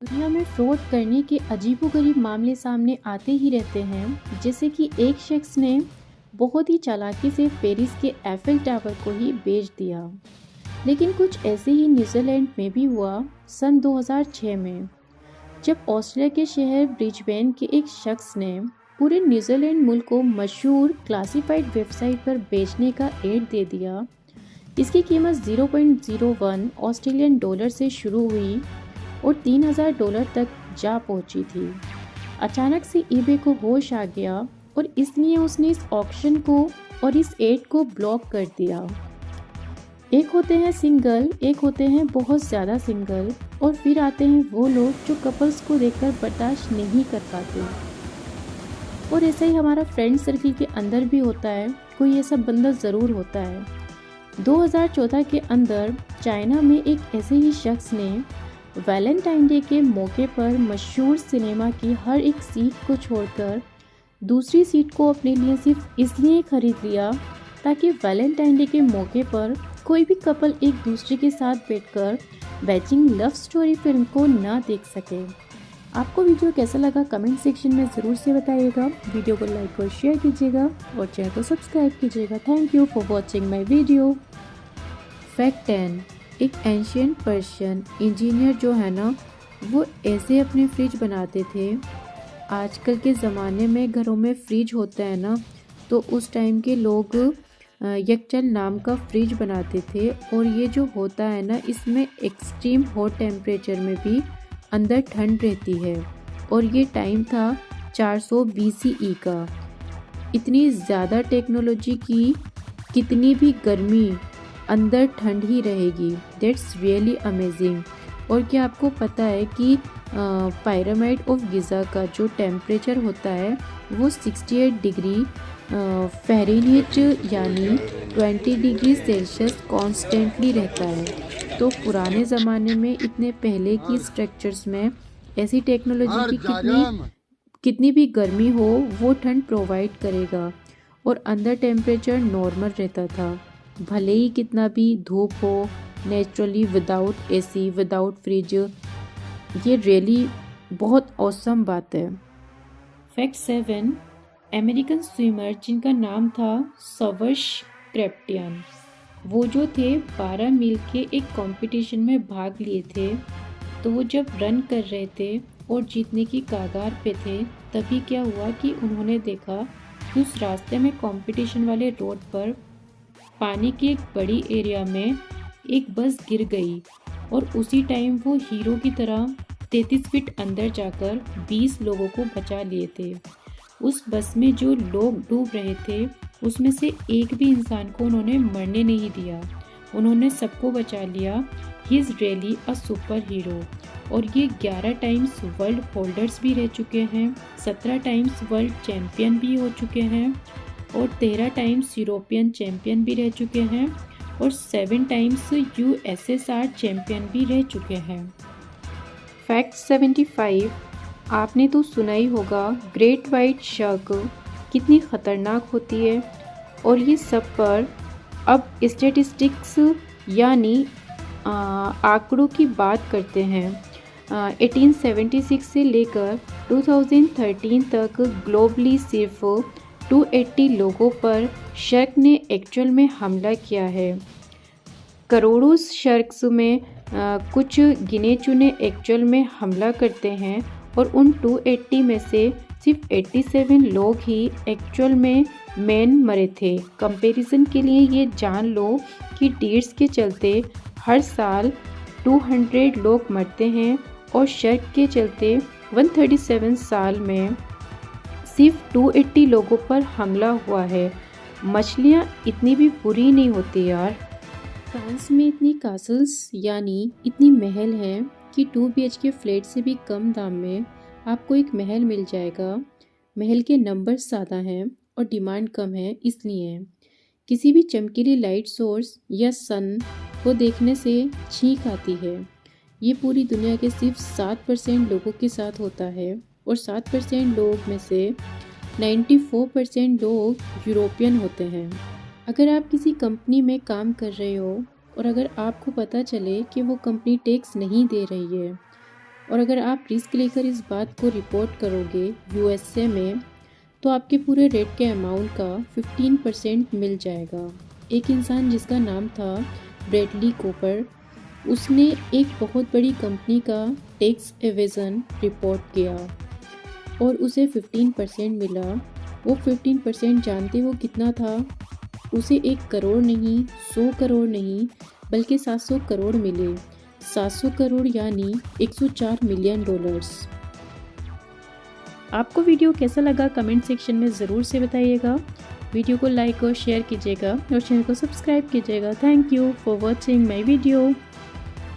दुनिया में फ्रॉड करने के अजीबोगरीब मामले सामने आते ही रहते हैं। जैसे कि एक शख्स ने बहुत ही चालाकी से पेरिस के एफिल टावर को ही बेच दिया। लेकिन कुछ ऐसे ही न्यूजीलैंड में भी हुआ सन 2006 में, जब ऑस्ट्रेलिया के शहर ब्रिस्बेन के एक शख्स ने पूरे न्यूजीलैंड मुल्क को मशहूर क्लासिफाइड वेबसाइट पर बेचने का एड दे दिया। इसकी कीमत 0.01 ऑस्ट्रेलियन डॉलर से शुरू हुई और $3000 तक जा पहुंची थी। अचानक से ईबे को होश आ गया और इसलिए उसने इस ऑक्शन को और इस एड को ब्लॉक कर दिया। एक होते हैं सिंगल, एक होते हैं बहुत ज़्यादा सिंगल, और फिर आते हैं वो लोग जो कपल्स को देखकर बर्दाश्त नहीं कर पाते। और ऐसा ही हमारा फ्रेंड सर्किल के अंदर भी होता है, कोई ऐसा बंदा ज़रूर होता है। 2014 के अंदर चाइना में एक ऐसे ही शख्स ने वैलेंटाइन डे के मौके पर मशहूर सिनेमा की हर एक सीट को छोड़कर दूसरी सीट को अपने लिए सिर्फ इसलिए खरीद लिया ताकि वैलेंटाइन डे के मौके पर कोई भी कपल एक दूसरे के साथ बैठकर मैचिंग लव स्टोरी फिल्म को ना देख सके। आपको वीडियो कैसा लगा कमेंट सेक्शन में ज़रूर से बताइएगा। वीडियो को लाइक और शेयर कीजिएगा और चैनल को सब्सक्राइब कीजिएगा। Thank you for watching my video. Fact 10। एक एंशियंट पर्शियन इंजीनियर जो है ना, वो ऐसे अपने फ्रिज बनाते थे। आजकल के ज़माने में घरों में फ्रिज होता है ना, तो उस टाइम के लोग यकचल नाम का फ्रिज बनाते थे। और ये जो होता है ना, इसमें एक्सट्रीम हॉट टेम्परेचर में भी अंदर ठंड रहती है। और ये टाइम था 400 BCE का। इतनी ज़्यादा टेक्नोलॉजी की कितनी भी गर्मी अंदर ठंड ही रहेगी। That's really amazing. और क्या आपको पता है कि पिरामिड ऑफ गिज़ा का जो टेम्परेचर होता है वो 68 डिग्री फ़ारेनहीट यानी 20 डिग्री सेल्सियस कॉन्स्टेंटली रहता है। तो पुराने ज़माने में इतने पहले की स्ट्रक्चर्स में ऐसी टेक्नोलॉजी की कितनी भी गर्मी हो वो ठंड प्रोवाइड करेगा। और अंदर टेम्परेचर नॉर्मल रहता था, भले ही कितना भी धूप हो, naturally without AC without fridge. ये रियली बहुत ऑसम बात है। फैक्ट 7। अमेरिकन स्विमर जिनका नाम था सवर्श क्रेप्टियन, वो जो थे 12 मील के एक कंपटीशन में भाग लिए थे। तो वो जब रन कर रहे थे और जीतने की कगार पे थे, तभी क्या हुआ कि उन्होंने देखा कि उस रास्ते में कंपटीशन वाले रोड पर पानी के एक बड़ी एरिया में एक बस गिर गई। और उसी टाइम वो हीरो की तरह 33 फीट अंदर जाकर 20 लोगों को बचा लिए थे। उस बस में जो लोग डूब रहे थे उसमें से एक भी इंसान को उन्होंने मरने नहीं दिया, उन्होंने सबको बचा लिया। He is really a super hero. और ये 11 टाइम्स वर्ल्ड होल्डर्स भी रह चुके हैं, 17 टाइम्स वर्ल्ड चैम्पियन भी हो चुके हैं, और 13 टाइम्स यूरोपियन चैम्पियन भी रह चुके हैं, और 7 टाइम्स USSR चैम्पियन भी रह चुके हैं। फैक्ट 75। आपने तो सुना ही होगा ग्रेट वाइट शार्क कितनी ख़तरनाक होती है। और ये सब पर अब स्टेटिस्टिक्स यानी आंकड़ों की बात करते हैं। 1876 से लेकर 2013 तक ग्लोबली सिर्फ 280 लोगों पर शार्क ने एक्चुअल में हमला किया है। करोड़ों शार्क्स में कुछ गिने चुने एक्चुअल में हमला करते हैं, और उन 280 में से सिर्फ 87 लोग ही एक्चुअल में मैन मरे थे। कंपैरिजन के लिए ये जान लो कि डीड्स के चलते हर साल 200 लोग मरते हैं, और शार्क के चलते 137 साल में सिर्फ 280 लोगों पर हमला हुआ है। मछलियाँ इतनी भी बुरी नहीं होती यार। फ्रांस में इतनी कासल्स यानी इतनी महल हैं कि 2 BHK फ्लैट से भी कम दाम में आपको एक महल मिल जाएगा। महल के नंबर ज़्यादा हैं और डिमांड कम है, इसलिए किसी भी चमकीली लाइट सोर्स या सन को देखने से छींक आती है। ये पूरी दुनिया के सिर्फ 7% लोगों के साथ होता है, और 7% लोग में से 94% लोग यूरोपियन होते हैं। अगर आप किसी कंपनी में काम कर रहे हो और अगर आपको पता चले कि वो कंपनी टैक्स नहीं दे रही है, और अगर आप रिस्क लेकर इस बात को रिपोर्ट करोगे यूएसए में, तो आपके पूरे रेट के अमाउंट का 15% मिल जाएगा। एक इंसान जिसका नाम था ब्रैडली कूपर, उसने एक बहुत बड़ी कंपनी का टैक्स एवेजन रिपोर्ट किया और उसे 15% मिला। वो 15% जानते हो कितना था? उसे 1 करोड़ नहीं, 100 करोड़ नहीं, बल्कि 700 करोड़ मिले। 700 करोड़ यानी 104 मिलियन डॉलर्स। आपको वीडियो कैसा लगा कमेंट सेक्शन में ज़रूर से बताइएगा। वीडियो को लाइक और शेयर कीजिएगा और चैनल को सब्सक्राइब कीजिएगा। Thank you for watching my video.